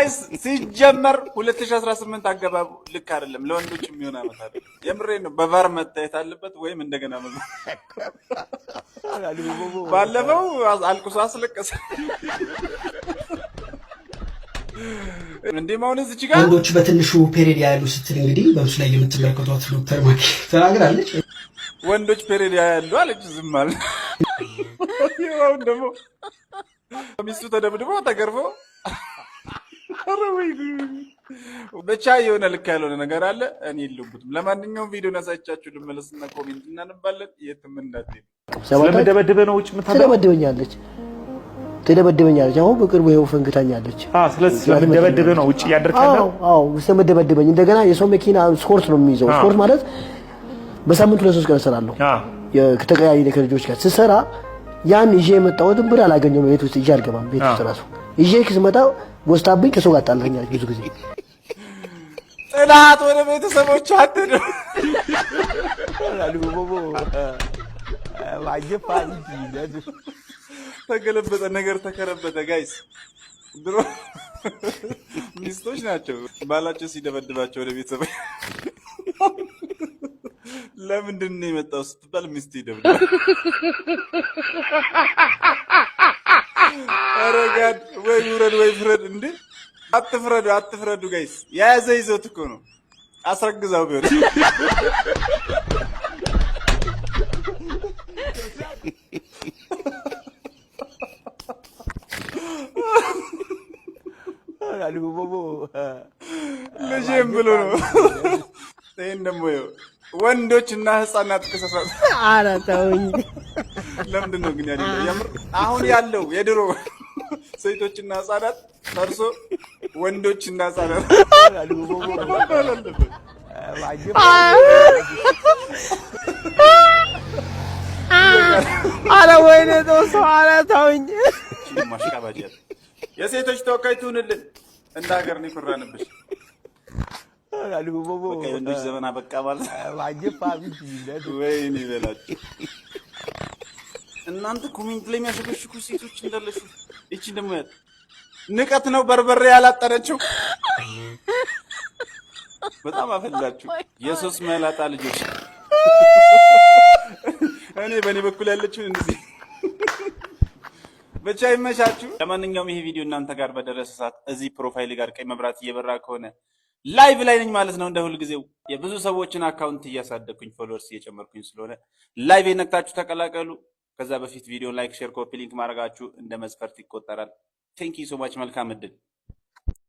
ጋይስ ሲጀመር 2018 አገባቡ ልክ አይደለም። ለወንዶች የሚሆን አመት አይደለም። የምሬን ነው። በቫር መታየት አለበት ወይም እንደገና ባለፈው አልቁሶ አስለቀሰ እንዴ ማውነስ እቺ ጋር ወንዶች በትንሹ ፔሪድ ያያሉ ስትል እንግዲህ በምስሉ ላይ የምትመለከቷት ዶክተር ማኪ ተናግራለች። ወንዶች ፔሪድ ያያሉ አለች። ዝም አለ። ይኸው ደግሞ ሚስቱ ተደብድቦ ተገርፎ ብቻ የሆነ ልክ ያልሆነ ነገር አለ። እኔ የለሁበትም። ለማንኛውም ቪዲዮን አሳይቻችሁ ልመለስና ኮሜንት እናነባለን። የትም እንዳትሄዱ። ስለምደበድበ ነው ውጭ ትደበድበኛለች። አሁን በቅርቡ ይኸው ፈንግታኛለች። ስለዚህ ስለምደበድበ ነው ውጭ ያደርካለሁ። አዎ ስለምደበድበኝ እንደገና የሰው መኪና ስፖርት ነው የሚይዘው። ስፖርት ማለት በሳምንቱ ለ3 ቀን እሰራለሁ። ከተቀያየረ ከልጆች ጋር ስሰራ ያን ይዤ የመጣሁትን ብር አላገኘሁም። ቤት ውስጥ ይዤ አልገባም። ቤት ውስጥ ራሱ ይዤ ስመጣ ወስታብኝ ከሰው ጋር ጣላኛለች። ብዙ ጊዜ ጥላት ወደ ቤተሰቦች አትደ ተገለበጠ ነገር ተከረበተ። ጋይስ ድሮ ሚስቶች ናቸው ባላቸው ሲደበድባቸው ወደ ቤተሰብ ለምንድን ነው የመጣው ስትባል ሚስት ይደብዳል። አረጋድ ወይ ውረድ ወይ ፍረድ። እንዴ አትፍረዱ ጋይስ። የያዘ ይዞት እኮ ነው። አስረግዛው ቢሆን ልጄም ብሎ ነው። ይሄን ደግሞ ወንዶችና ህፃናት ከሰሳት አራታውኝ ለምንድን ነው ግን ያለው? የምር አሁን ያለው የድሮ ሴቶችና ህፃናት ፈርሶ ወንዶችና ህፃናት አረ ወይኔ ተውሶ አራታውኝ ማሽቃባጀት የሴቶች ተወካይ ትሁንልን። እንደ ሀገር ነው ይፈራንብሽ። ወንዶች ዘመን አበቃ ማለት ወይኔ በላችሁ እናንተ። ኮሜንት ላይ የሚያሸበሽኩ ሴቶች እንዳለሽ እቺ ደግሞ ንቀት ነው። በርበሬ ያላጠረችው በጣም አፈላችሁ። የሶስት መላጣ ልጆች እኔ በእኔ በኩል ያለችውን እንደዚህ ብቻ ይመቻችሁ። ለማንኛውም ይሄ ቪዲዮ እናንተ ጋር በደረሰ ሰዓት እዚህ ፕሮፋይል ጋር ቀይ መብራት እየበራ ከሆነ ላይቭ ላይ ነኝ ማለት ነው። እንደ ሁል ጊዜው የብዙ ሰዎችን አካውንት እያሳደግኩኝ ፎሎወርስ እየጨመርኩኝ ስለሆነ ላይቭ የነክታችሁ ተቀላቀሉ። ከዛ በፊት ቪዲዮ ላይክ፣ ሼር፣ ኮፒ ሊንክ ማድረጋችሁ እንደ መስፈርት ይቆጠራል። ቴንክ ዩ ሶ ማች። መልካም እድል